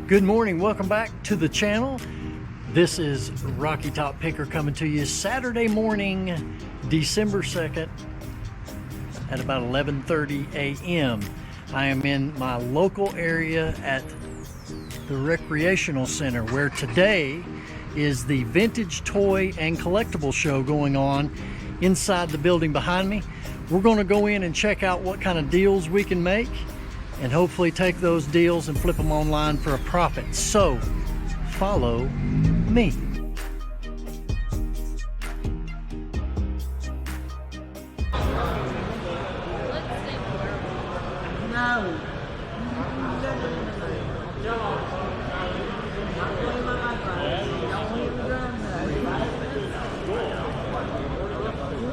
Good morning, welcome back to the channel. This is Rocky Top Picker coming to you Saturday morning, December 2nd at about 11:30 a.m. I am in my local area at the recreational center where today is the vintage toy and collectible show going on inside the building behind me. We're going to go in and check out what kind of deals we can make and hopefully take those deals and flip them online for a profit. So follow me. No.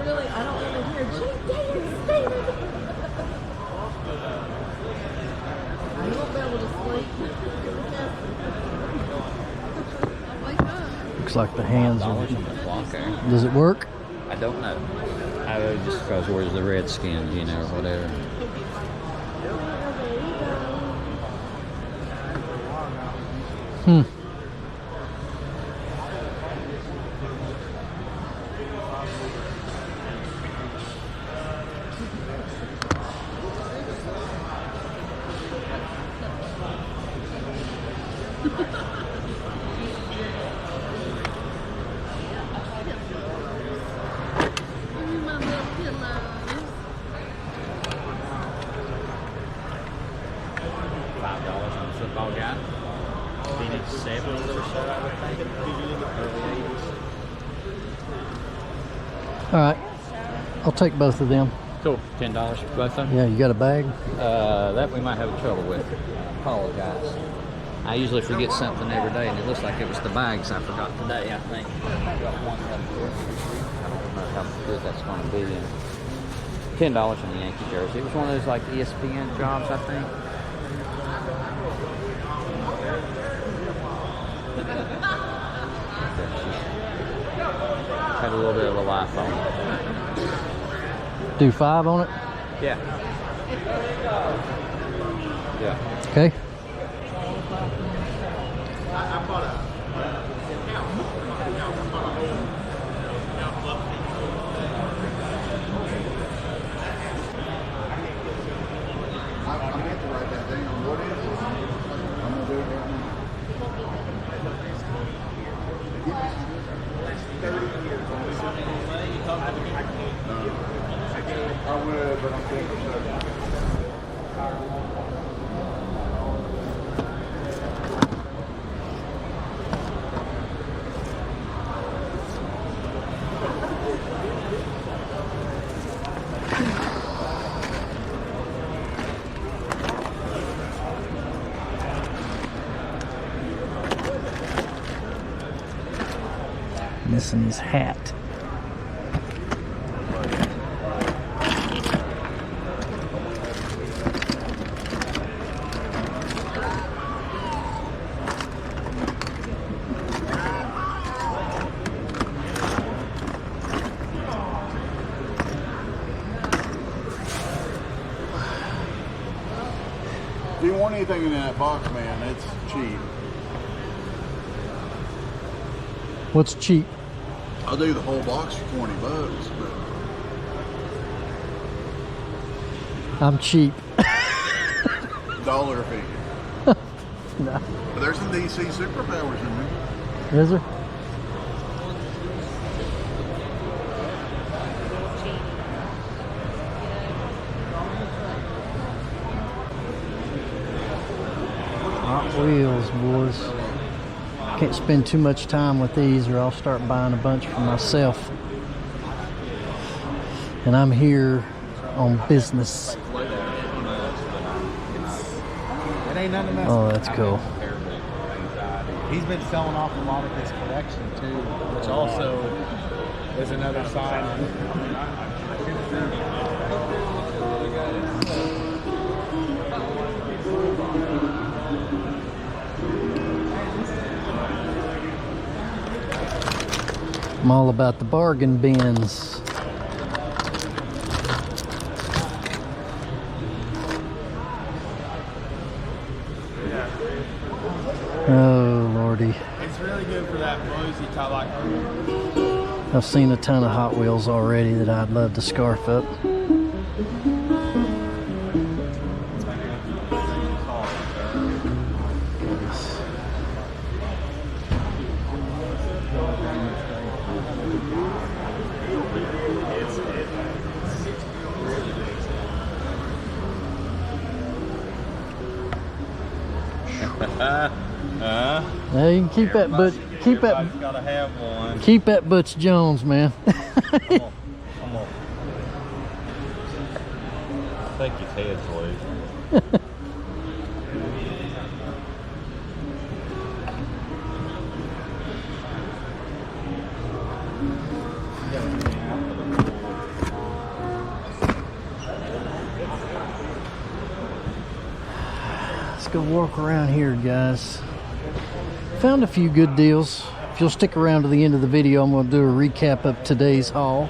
Really, I don't want to hear cheap days. I won't be able to sleep. Looks like the hands are... On the clock there. Does it work? I don't know. I would just because where's the Redskins, you know, or whatever. $5 on the football guy. Phoenix 70s or so, I would think. Early 80s. All right, I'll take both of them. Cool. $10 for both of them? Yeah, you got a bag? That we might have trouble with. Apologize. I usually forget something every day, and it looks like it was the bags I forgot today, I think. I got one up here. I don't know how good that's going to be. $10 on the Yankee jersey. It was one of those like ESPN jobs, I think. Had a little bit of a life on it. Do 5 on it? Yeah. Yeah. Okay. Missing his hat. If you want anything in that box, man, it's cheap. What's cheap? I'll do the whole box for 20 bucks, but I'm cheap. dollar a figure. No. But there's some DC superpowers in there. Is there? Hot Wheels, boys. Can't spend too much time with these or I'll start buying a bunch for myself. And I'm here on business. It ain't nothing to mess Oh, with. that's cool. He's been selling off a lot of his collection too, which also is another sign. I'm all about the bargain bins. Oh, Lordy. It's really good for that bluesy type like. I've seen a ton of Hot Wheels already that I'd love to scarf up. Yeah, you can keep that, but keep that. Gotta have one. Keep that Butch Jones, man. Come on. I think his head's loose. Let's go walk around here, guys. Found a few good deals. If you'll stick around to the end of the video, I'm going to do a recap of today's haul.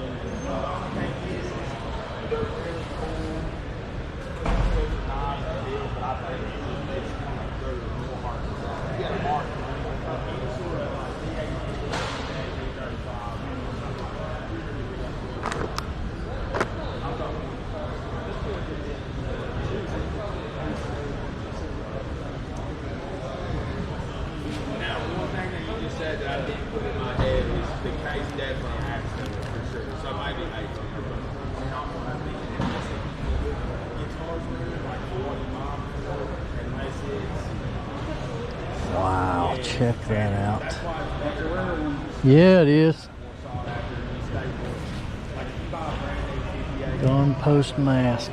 Wow, check that out. Yeah, it is. Gun post mask.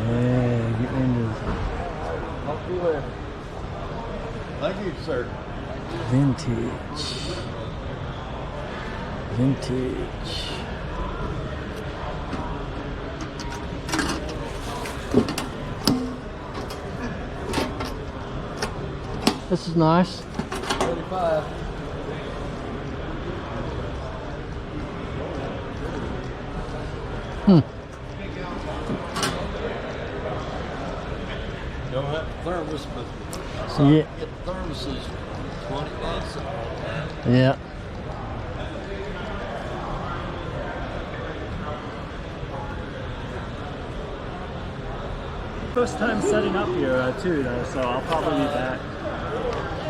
Yeah, get into Thank you, sir. vintage. Vintage. This is nice. 35. Don't have Thermos, but Yeah. get thermoses 20 bucks. Yeah. First time setting up here too, though, so I'll probably be back.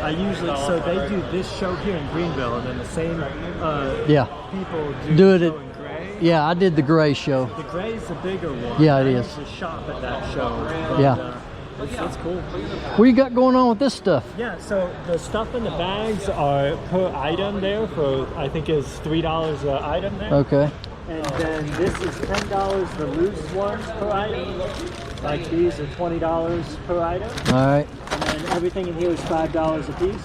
I usually, so they do this show here in Greenville, and then the same Yeah. people Do do it the at- show in Gray. Yeah, I did the gray show. The Gray's the bigger one. Yeah, it I is. usually shop at that show. But, Yeah. it's cool. What you got going on with this stuff? Yeah, so the stuff in the bags are per item there for, I think is $3 an item there. Okay. And then this is $10 the loose ones per item. Like these are $20 per item. All right. And then everything in here is $5 a piece.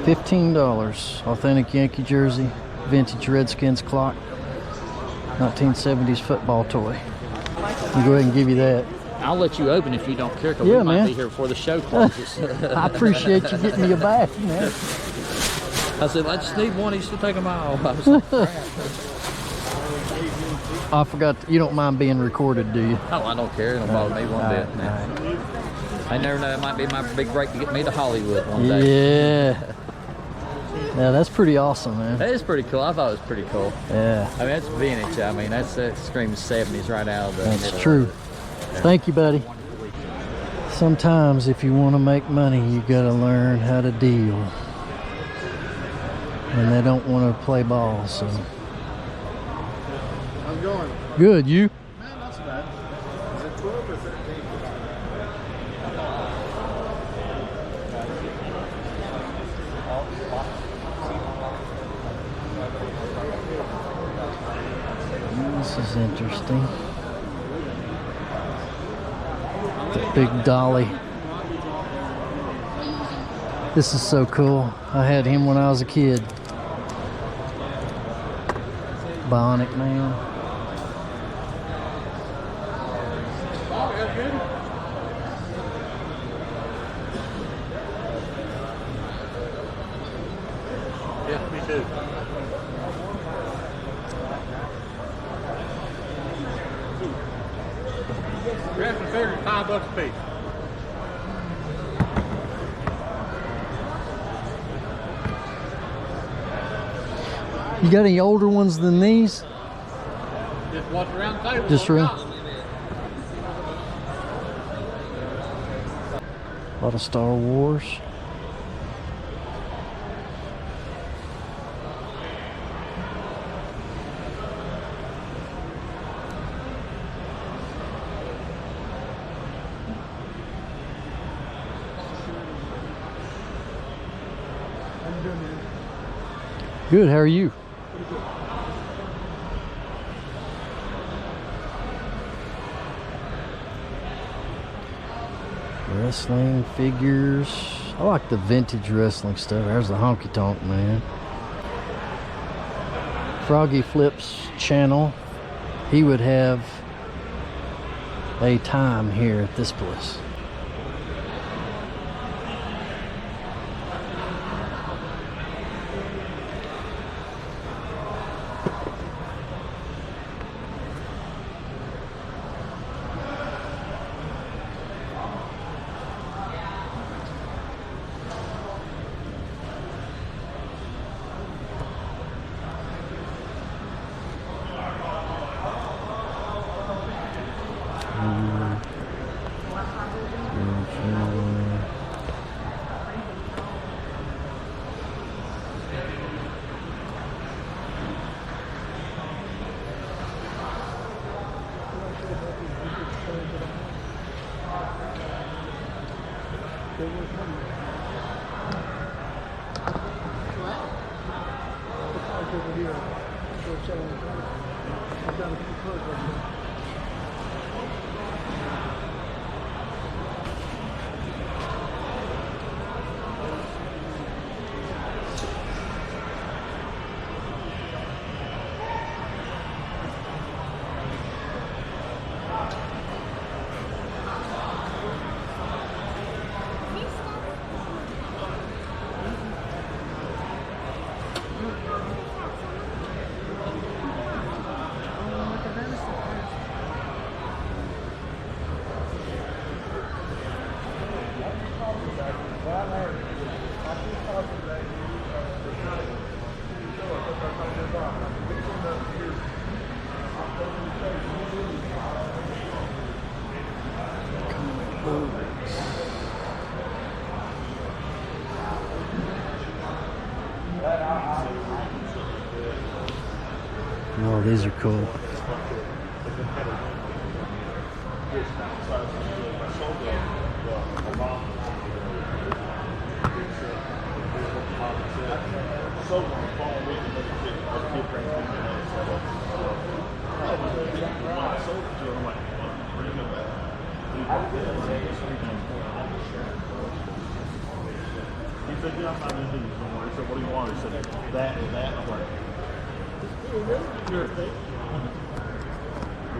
$15. Authentic Yankee jersey. Vintage Redskins clock. 1970s football toy. I'll go ahead and give you that. I'll let you open if you don't care, because Yeah, we might man. be here before the show closes. I appreciate you getting me a back, man. I said, I just need one. He should take them all. I was like, crap. I forgot. You don't mind being recorded, do you? Oh, I don't care. It don't bother me one bit. Man. I never know. It might be my big break to get me to Hollywood one day. Yeah. Yeah, that's pretty awesome, man. That is pretty cool. I thought it was pretty cool. Yeah, I mean, that's vintage. I mean, that screams 70s right out of the that's middle true. of it. Thank you, buddy. Sometimes if you want to make money, you gotta learn how to deal. And they don't want to play ball, so. How's it going? Good, you? Man, not so bad. Is it 12 or 13? This is interesting. The big dolly. This is so cool. I had him when I was a kid. Bionic Man. Yes, me too. Wrestling figures, $5 a piece. You got any older ones than these? Just what's around the table. Just around. A lot of Star Wars. Good, how are you? Wrestling figures. I like the vintage wrestling stuff. There's the honky tonk man. Froggy Flip's channel. He would have a time here at this place. Oh, these are cool. He said, yeah, I'm not going to do this no more. He said, what do you want? He said, that and that. I'm like, sure. He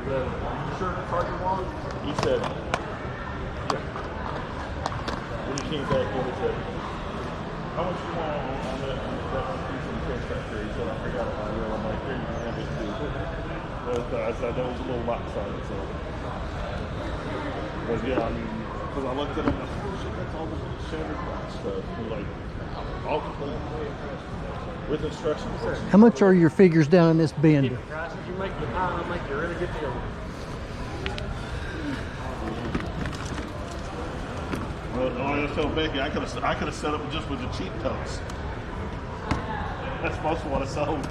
said, are you sure that's all you want? He said, yeah. When he came back in, he said, how much you want on that piece of the cash factory? He said, I forgot about it. I'm like, here, you can have it too. I said, that was a little lopsided, so. But yeah, I mean, because I looked at him, I said, oh shit, that's all the standard stuff. He's like, all complete. With instructions. How much are your figures down in this bin? Prices you make the high, I'll make you a really good deal. Well, I was telling Becky, I could have set up just with the cheap totes. That's most of what I sold.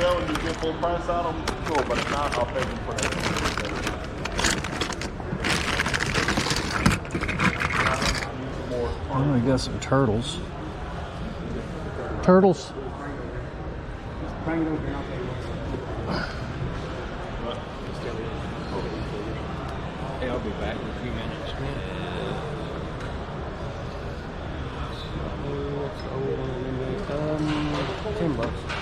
If you get full price on them, sure, but if not, I'll pay them for that. Oh, we got some turtles. Turtles. Hey, I'll be back in a few minutes. $10.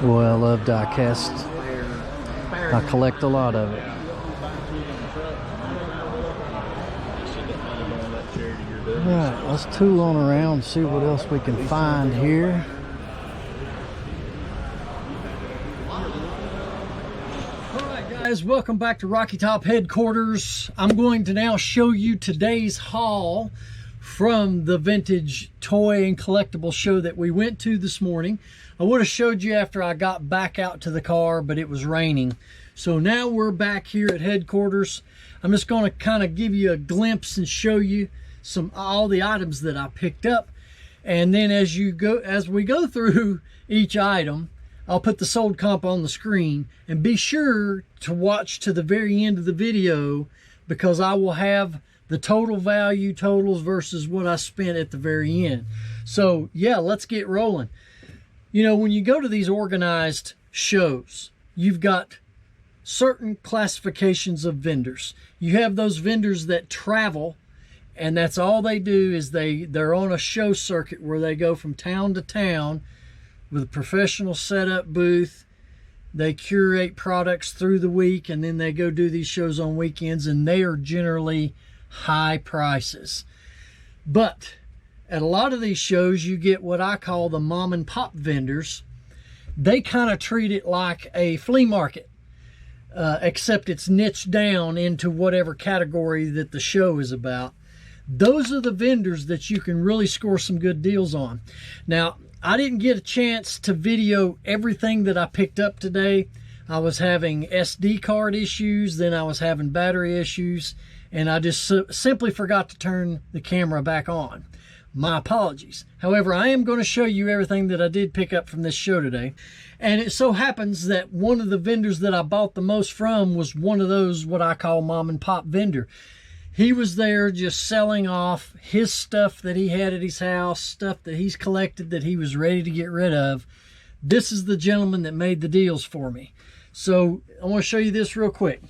Boy, I love die cast. I collect a lot of it. Alright, let's tool on around and see what else we can find here. Alright guys, welcome back to Rocky Top headquarters. I'm going to now show you today's haul from the vintage toy and collectible show that we went to this morning. I would have showed you after I got back out to the car, but it was raining. So now we're back here at headquarters. I'm just going to kind of give you a glimpse and show you all the items that I picked up. And then as we go through each item, I'll put the sold comp on the screen, and be sure to watch to the very end of the video, because I will have the total value totals versus what I spent at the very end. So yeah, let's get rolling. You know, when you go to these organized shows, you've got certain classifications of vendors. You have those vendors that travel, and that's all they do is they're on a show circuit where they go from town to town with a professional setup booth. They curate products through the week, and then they go do these shows on weekends, and they are generally high prices. But at a lot of these shows, you get what I call the mom and pop vendors. They kind of treat it like a flea market, except it's niched down into whatever category that the show is about. Those are the vendors that you can really score some good deals on. Now, I didn't get a chance to video everything that I picked up today. I was having SD card issues, then I was having battery issues, and I just simply forgot to turn the camera back on. My apologies. However, I am going to show you everything that I did pick up from this show today. And it so happens that one of the vendors that I bought the most from was one of those what I call mom and pop vendor. He was there just selling off his stuff that he had at his house, stuff that he's collected that he was ready to get rid of. This is the gentleman that made the deals for me. So I want to show you this real quick.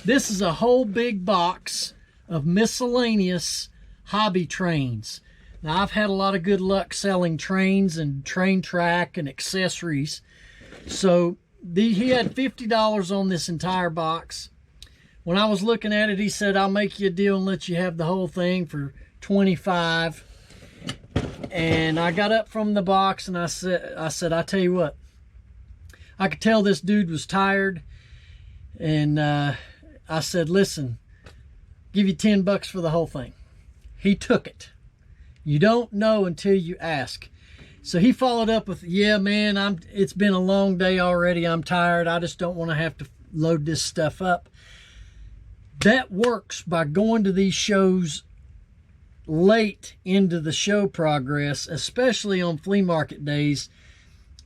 This is a whole big box of miscellaneous hobby trains. Now, I've had a lot of good luck selling trains and train track and accessories. So he had $50 on this entire box. When I was looking at it, he said, I'll make you a deal and let you have the whole thing for $25. And I got up from the box and I said, I tell you what, I could tell this dude was tired. And I said, listen, give you $10 for the whole thing. He took it. You don't know until you ask. So he followed up with, yeah, man, it's been a long day already. I'm tired. I just don't want to have to load this stuff up. That works by going to these shows late into the show progress, especially on flea market days.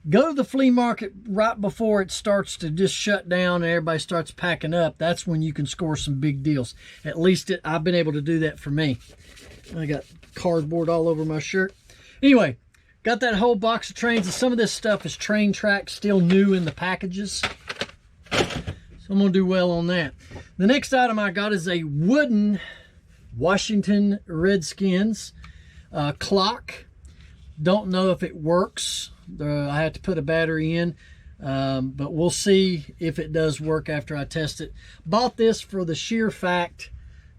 Go to the flea market right before it starts to just shut down and everybody starts packing up. That's when you can score some big deals. At least I've been able to do that for me. I got cardboard all over my shirt. Anyway, got that whole box of trains, and some of this stuff is train track, still new in the packages. So I'm going to do well on that. The next item I got is a wooden Washington Redskins clock. Don't know if it works. I had to put a battery in. But we'll see if it does work after I test it. Bought this for the sheer fact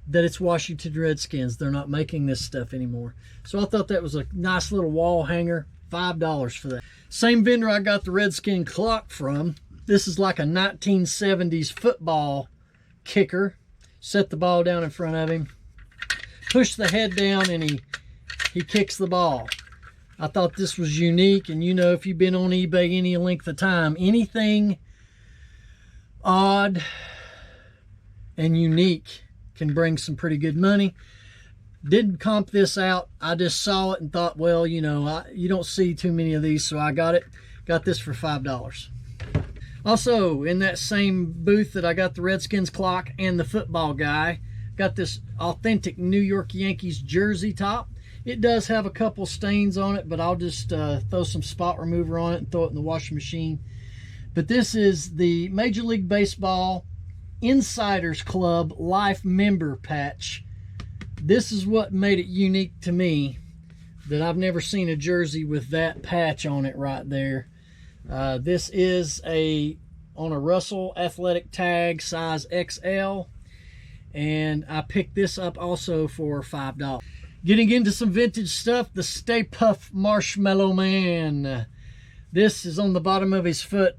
that it's Washington Redskins. They're not making this stuff anymore. So I thought that was a nice little wall hanger. $5 for that. Same vendor I got the Redskin clock from. This is like a 1970s football kicker. Set the ball down in front of him. Push the head down and he kicks the ball. I thought this was unique, and you know, if you've been on eBay any length of time, anything odd and unique can bring some pretty good money. Didn't comp this out. I just saw it and thought, well, you know, you don't see too many of these, so I got it. Got this for $5. Also, in that same booth that I got the Redskins clock and the football guy, got this authentic New York Yankees jersey top. It does have a couple stains on it, but I'll just throw some spot remover on it and throw it in the washing machine. But this is the Major League Baseball Insiders Club Life Member Patch. This is what made it unique to me, that I've never seen a jersey with that patch on it right there. This is on a Russell Athletic tag, size XL, and I picked this up also for $5. Getting into some vintage stuff, the Stay Puft Marshmallow Man. This is on the bottom of his foot,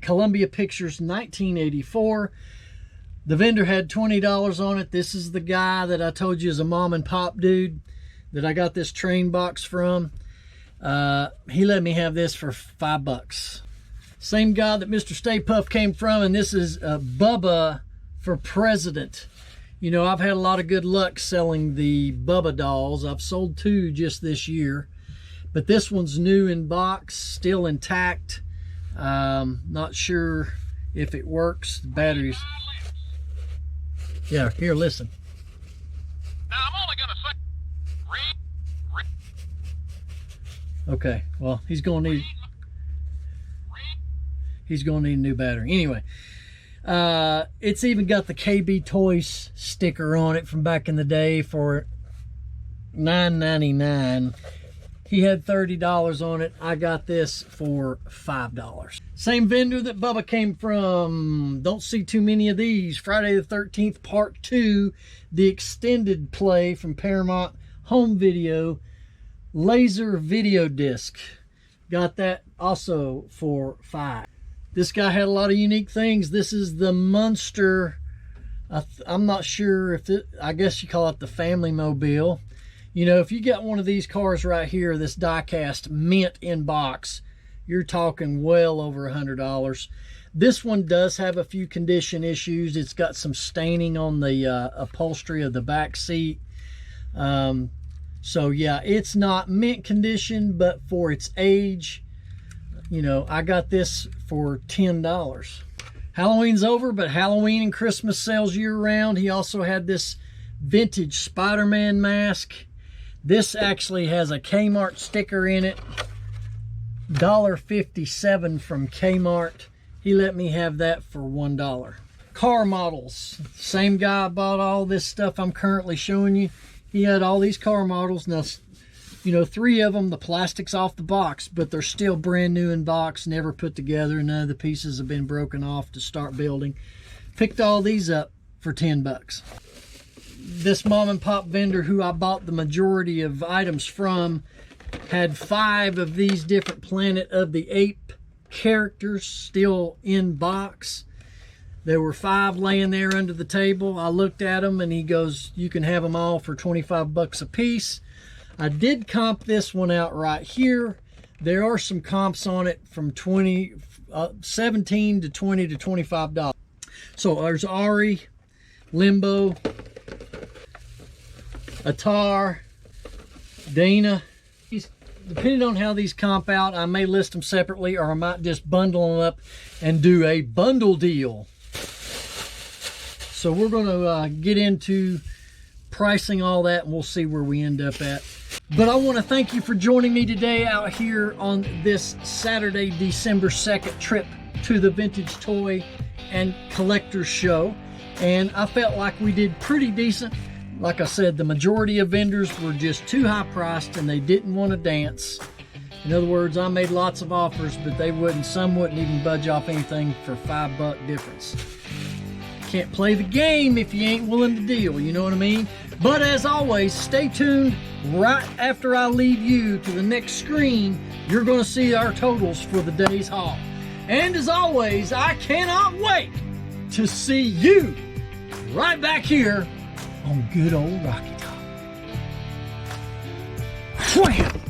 Columbia Pictures 1984. The vendor had $20 on it. This is the guy that I told you is a mom and pop dude that I got this train box from. He let me have this for $5. Same guy that Mr. Stay Puft came from, and this is Bubba for President. You know, I've had a lot of good luck selling the Bubba dolls. I've sold 2 just this year, but this one's new in box, still intact. Not sure if it works. The batteries. Yeah, here, listen. Now I'm only gonna say Okay, well, he's gonna need a new battery. Anyway, it's even got the KB Toys sticker on it from back in the day for $9.99. He had $30 on it. I got this for $5. Same vendor that Bubba came from. Don't see too many of these. Friday the 13th Part 2, the extended play from Paramount Home Video, laser video disc. Got that also for $5. This guy had a lot of unique things. This is the Munster. I'm not sure if I guess you call it the Family Mobile. You know, if you got one of these cars right here, this die-cast mint in box, you're talking well over $100. This one does have a few condition issues. It's got some staining on the upholstery of the back seat. So yeah, it's not mint condition, but for its age, you know, I got this for $10. Halloween's over, but Halloween and Christmas sales year-round. He also had this vintage Spider-Man mask. This actually has a Kmart sticker in it. $1.57 from Kmart. He let me have that for $1. Car models. Same guy bought all this stuff I'm currently showing you. He had all these car models. Now, you know, 3 of them, the plastic's off the box, but they're still brand new in box, never put together. None of the pieces have been broken off to start building. Picked all these up for $10. This mom and pop vendor who I bought the majority of items from had 5 of these different Planet of the Apes characters still in box. There were 5 laying there under the table. I looked at them and he goes, you can have them all for 25 bucks a piece. I did comp this one out right here. There are some comps on it from $17 to $20 to $25. So there's Ari, Limbo, Atar, Dana. Depending on how these comp out, I may list them separately, or I might just bundle them up and do a bundle deal. So we're going to get into pricing all that, and we'll see where we end up at. But I want to thank you for joining me today out here on this Saturday, December 2nd trip to the Vintage Toy and Collectors Show. And I felt like we did pretty decent. Like I said, the majority of vendors were just too high priced and they didn't want to dance. In other words, I made lots of offers, but some wouldn't even budge off anything for $5 difference. Can't play the game if you ain't willing to deal, you know what I mean? But as always, stay tuned. Right after I leave you to the next screen, you're gonna see our totals for the day's haul. And as always, I cannot wait to see you right back here on good old Rocky Top. Wham!